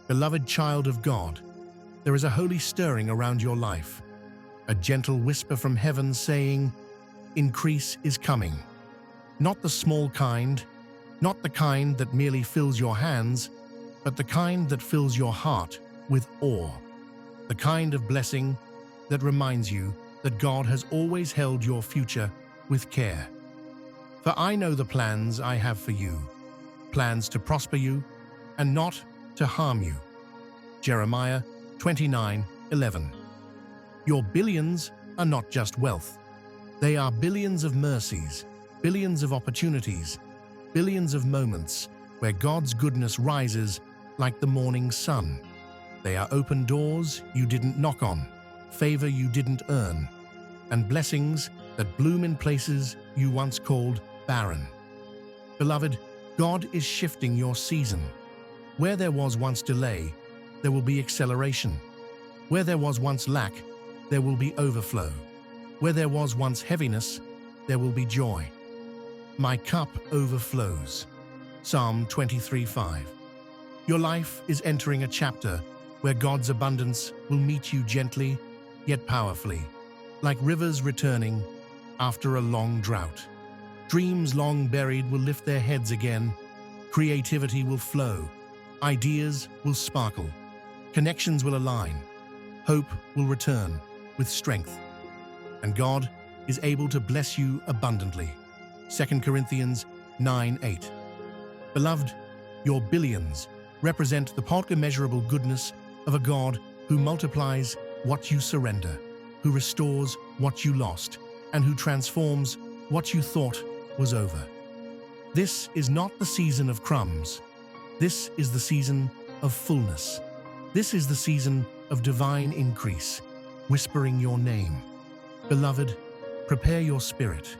Beloved child of God, there is a holy stirring around your life, a gentle whisper from heaven saying, increase is coming. Not the small kind, not the kind that merely fills your hands, but the kind that fills your heart with awe. The kind of blessing that reminds you that God has always held your future with care. For I know the plans I have for you, plans to prosper you and not to harm you. Jeremiah 29:11. Your billions are not just wealth. They are billions of mercies, billions of opportunities, billions of moments where God's goodness rises like the morning sun. They are open doors you didn't knock on, favor you didn't earn, and blessings that bloom in places you once called barren. Beloved, God is shifting your season. Where there was once delay, there will be acceleration. Where there was once lack, there will be overflow. Where there was once heaviness, there will be joy. My cup overflows. Psalm 23:5. Your life is entering a chapter where God's abundance will meet you gently, yet powerfully, like rivers returning after a long drought. Dreams long buried will lift their heads again. Creativity will flow. Ideas will sparkle. Connections will align. Hope will return with strength. And God is able to bless you abundantly. 2 Corinthians 9:8. Beloved, your billions represent the immeasurable goodness of a God who multiplies what you surrender, who restores what you lost, and who transforms what you thought was over. This is not the season of crumbs. This is the season of fullness. This is the season of divine increase, whispering your name. Beloved, prepare your spirit.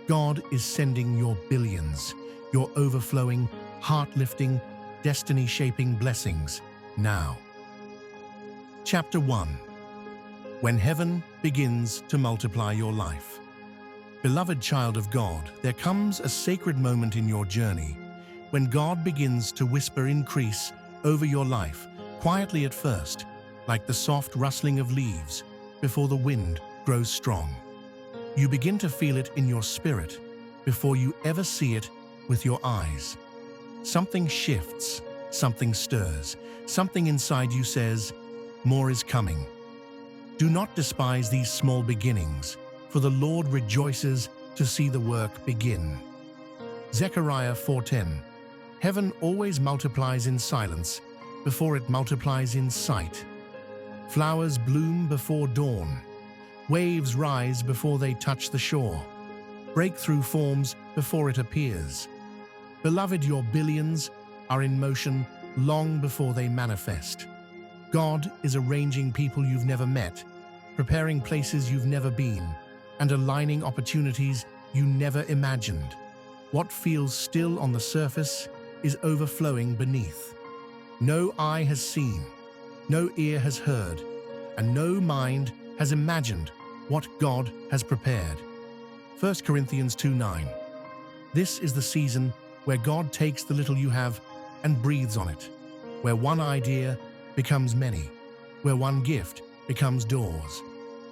God is sending your billions, your overflowing, heart-lifting, destiny-shaping blessings now. Chapter 1. When heaven begins to multiply your life. Beloved child of God, there comes a sacred moment in your journey when God begins to whisper increase over your life, quietly at first, like the soft rustling of leaves before the wind grows strong. You begin to feel it in your spirit before you ever see it with your eyes. Something shifts, something stirs, something inside you says, more is coming. Do not despise these small beginnings, for the Lord rejoices to see the work begin. Zechariah 4:10. Heaven always multiplies in silence before it multiplies in sight. Flowers bloom before dawn. Waves rise before they touch the shore. Breakthrough forms before it appears. Beloved, your billions are in motion long before they manifest. God is arranging people you've never met, preparing places you've never been, and aligning opportunities you never imagined. What feels still on the surface is overflowing beneath. No eye has seen, no ear has heard, and no mind has imagined what God has prepared. 1 Corinthians 2:9. This is the season where God takes the little you have and breathes on it, where one idea becomes many, where one gift becomes doors,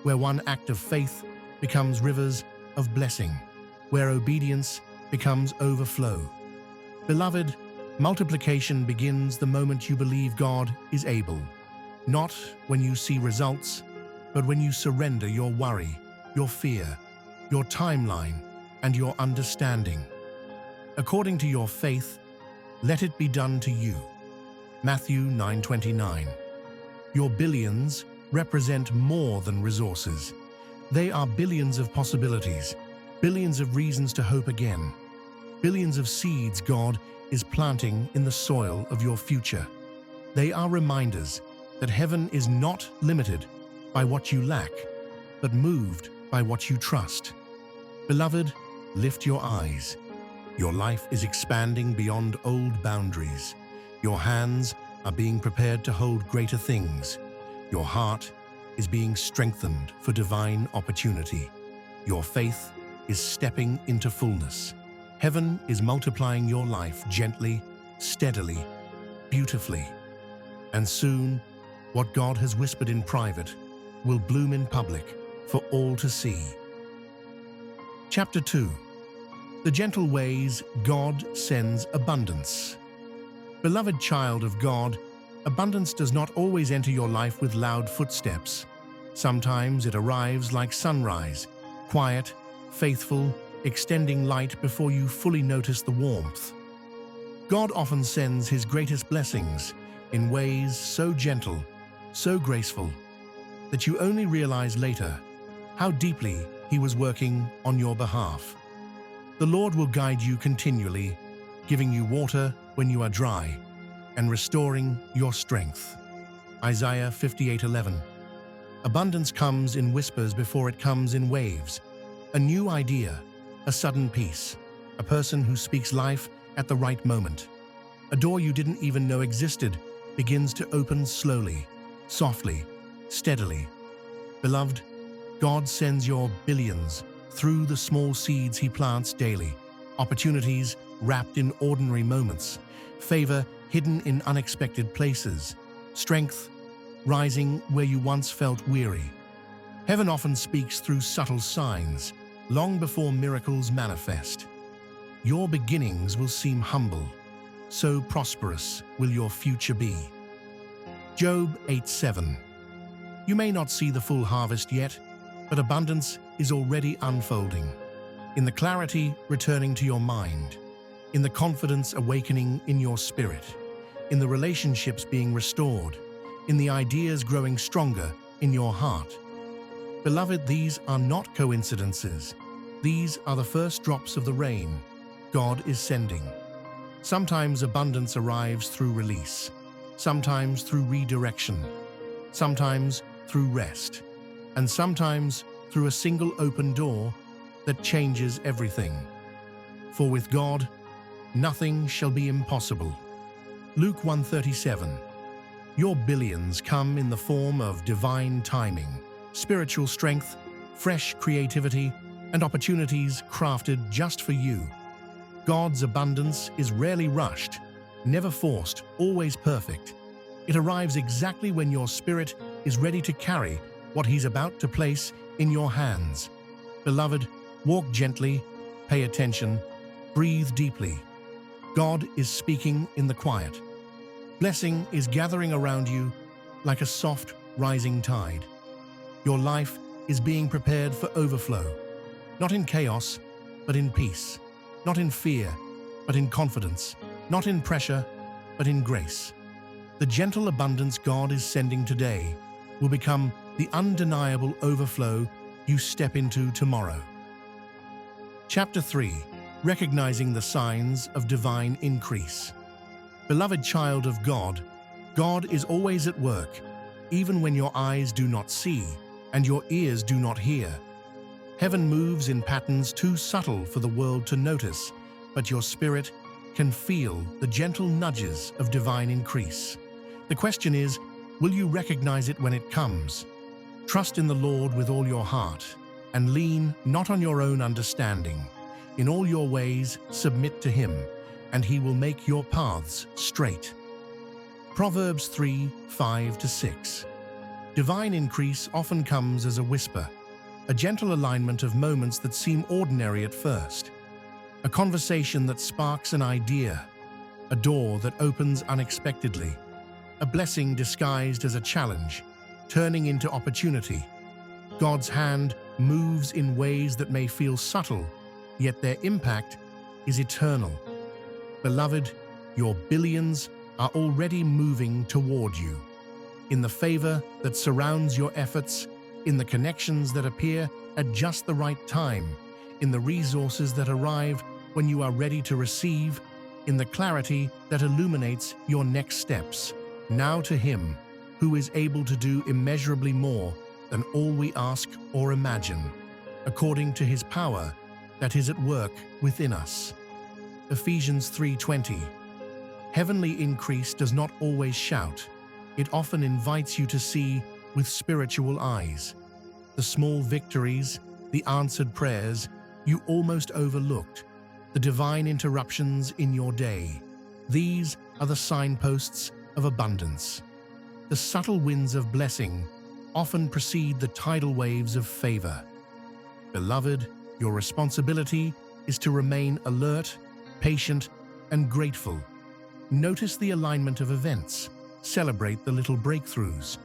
where one act of faith becomes rivers of blessing, where obedience becomes overflow. Beloved, multiplication begins the moment you believe God is able, not when you see results, but when you surrender your worry, your fear, your timeline, and your understanding. According to your faith, let it be done to you. Matthew 9:29. Your billions represent more than resources. They are billions of possibilities, billions of reasons to hope again, billions of seeds God is planting in the soil of your future. They are reminders that heaven is not limited by what you lack, but moved by what you trust. Beloved, lift your eyes. Your life is expanding beyond old boundaries. Your hands are being prepared to hold greater things. Your heart is being strengthened for divine opportunity. Your faith is stepping into fullness. Heaven is multiplying your life gently, steadily, beautifully. And soon, what God has whispered in private will bloom in public for all to see. Chapter 2. The gentle ways God sends abundance. Beloved child of God, abundance does not always enter your life with loud footsteps. Sometimes it arrives like sunrise, quiet, faithful, extending light before you fully notice the warmth. God often sends His greatest blessings in ways so gentle, so graceful, that you only realize later how deeply He was working on your behalf. The Lord will guide you continually, giving you water when you are dry and restoring your strength. Isaiah 58:11. Abundance comes in whispers before it comes in waves. A new idea, a sudden peace, a person who speaks life at the right moment. A door you didn't even know existed begins to open slowly, softly, steadily. Beloved, God sends your billions through the small seeds He plants daily, opportunities wrapped in ordinary moments, favor hidden in unexpected places, strength rising where you once felt weary. Heaven often speaks through subtle signs, long before miracles manifest. Your beginnings will seem humble, so prosperous will your future be. Job 8:7. You may not see the full harvest yet, but abundance is already unfolding. In the clarity returning to your mind, in the confidence awakening in your spirit, in the relationships being restored, in the ideas growing stronger in your heart. Beloved, these are not coincidences. These are the first drops of the rain God is sending. Sometimes abundance arrives through release, sometimes through redirection, sometimes through rest, and sometimes through a single open door that changes everything. For with God, nothing shall be impossible. Luke 1:37. Your billions come in the form of divine timing, spiritual strength, fresh creativity, and opportunities crafted just for you. God's abundance is rarely rushed, never forced, always perfect. It arrives exactly when your spirit is ready to carry what He's about to place in your hands. Beloved, walk gently, pay attention, breathe deeply. God is speaking in the quiet. Blessing is gathering around you like a soft, rising tide. Your life is being prepared for overflow, not in chaos, but in peace, not in fear, but in confidence, not in pressure, but in grace. The gentle abundance God is sending today will become the undeniable overflow you step into tomorrow. Chapter 3. Recognizing the signs of divine increase. Beloved child of God, God is always at work, even when your eyes do not see and your ears do not hear. Heaven moves in patterns too subtle for the world to notice, but your spirit can feel the gentle nudges of divine increase. The question is, will you recognize it when it comes? Trust in the Lord with all your heart, and lean not on your own understanding. In all your ways, submit to Him, and He will make your paths straight. Proverbs 3:5-6. Divine increase often comes as a whisper, a gentle alignment of moments that seem ordinary at first, a conversation that sparks an idea, a door that opens unexpectedly, a blessing disguised as a challenge, turning into opportunity. God's hand moves in ways that may feel subtle, yet their impact is eternal. Beloved, your billions are already moving toward you. In the favor that surrounds your efforts, in the connections that appear at just the right time, in the resources that arrive when you are ready to receive, in the clarity that illuminates your next steps. Now to Him, who is able to do immeasurably more than all we ask or imagine, according to His power that is at work within us. Ephesians 3:20. Heavenly increase does not always shout. It often invites you to see with spiritual eyes. The small victories, the answered prayers you almost overlooked, the divine interruptions in your day. These are the signposts of abundance. The subtle winds of blessing often precede the tidal waves of favor. Beloved, your responsibility is to remain alert, patient, and grateful. Notice the alignment of events. Celebrate the little breakthroughs.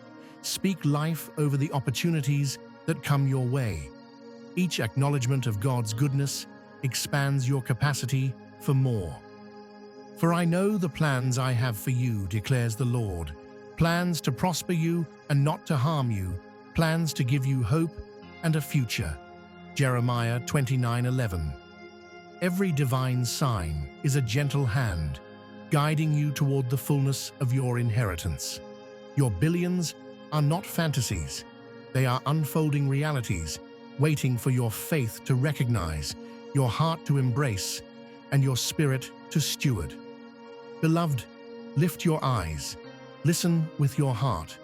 Speak life over the opportunities that come your way. Each acknowledgement of God's goodness expands your capacity for more. For I know the plans I have for you, declares the Lord. Plans to prosper you and not to harm you. Plans to give you hope and a future. Jeremiah 29:11. Every divine sign is a gentle hand, guiding you toward the fullness of your inheritance. Your billions are not fantasies. They are unfolding realities, waiting for your faith to recognize, your heart to embrace, and your spirit to steward. Beloved, lift your eyes, listen with your heart,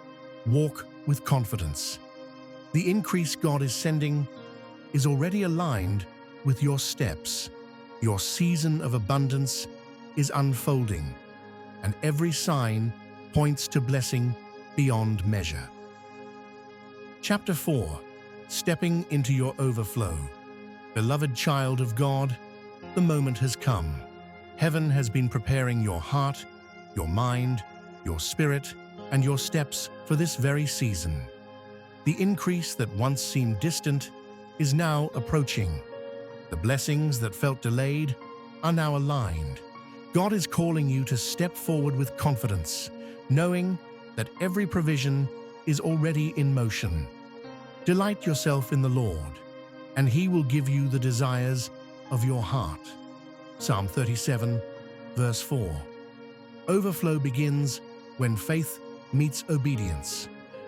walk with confidence. The increase God is sending is already aligned with your steps. Your season of abundance is unfolding, and every sign points to blessing beyond measure. Chapter 4. Stepping into your overflow. Beloved child of God, the moment has come. Heaven has been preparing your heart, your mind, your spirit, and your steps for this very season. The increase that once seemed distant is now approaching. The blessings that felt delayed are now aligned. God is calling you to step forward with confidence, knowing that every provision is already in motion. Delight yourself in the Lord, and He will give you the desires of your heart. Psalm 37, verse 4. Overflow begins when faith meets obedience.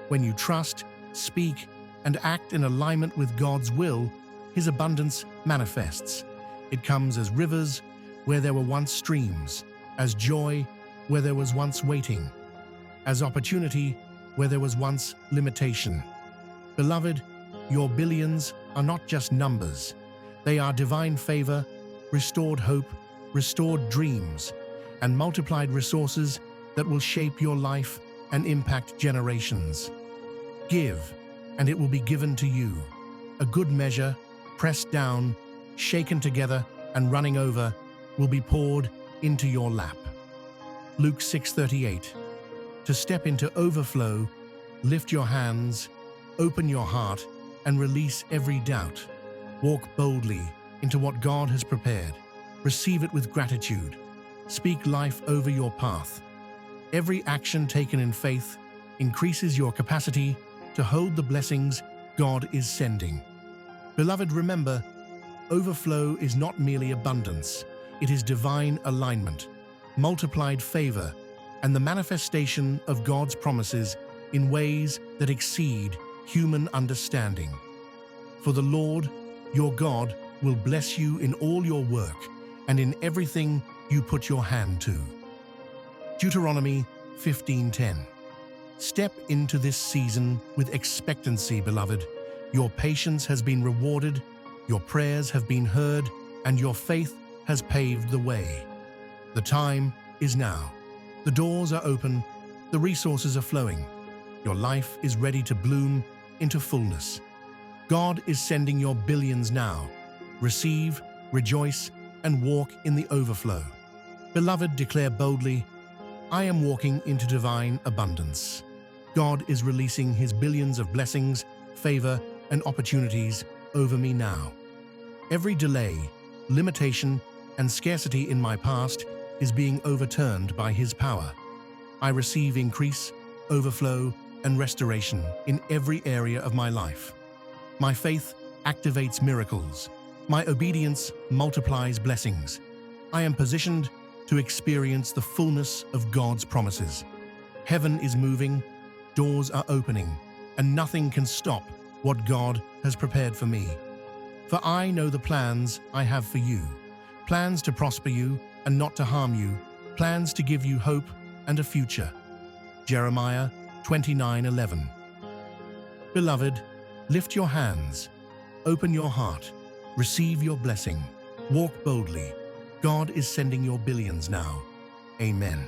When you trust, speak, and act in alignment with God's will, His abundance manifests. It comes as rivers where there were once streams, as joy where there was once waiting, as opportunity where there was once limitation. Beloved, your billions are not just numbers. They are divine favor, restored hope, restored dreams, and multiplied resources that will shape your life and impact generations. Give, and it will be given to you. A good measure, pressed down, shaken together, and running over, will be poured into your lap. Luke 6:38. To step into overflow, lift your hands, open your heart, and release every doubt. Walk boldly into what God has prepared. Receive it with gratitude. Speak life over your path. Every action taken in faith increases your capacity to hold the blessings God is sending. Beloved, remember, overflow is not merely abundance. It is divine alignment, multiplied favor, and the manifestation of God's promises in ways that exceed human understanding. For the Lord, your God, will bless you in all your work and in everything you put your hand to. Deuteronomy 15:10. Step into this season with expectancy, beloved. Your patience has been rewarded, your prayers have been heard, and your faith has paved the way. The time is now. The doors are open, the resources are flowing. Your life is ready to bloom into fullness. God is sending your billions now. Receive, rejoice, and walk in the overflow. Beloved, declare boldly, I am walking into divine abundance. God is releasing His billions of blessings, favor, and opportunities over me now. Every delay, limitation, and scarcity in my past is being overturned by His power. I receive increase, overflow, and restoration in every area of my life. My faith activates miracles. My obedience multiplies blessings. I am positioned to experience the fullness of God's promises. Heaven is moving, doors are opening, and nothing can stop what God has prepared for me. For I know the plans I have for you, plans to prosper you and not to harm you, plans to give you hope and a future. Jeremiah 29:11. Beloved, lift your hands, open your heart, receive your blessing, walk boldly. God is sending your billions now. Amen.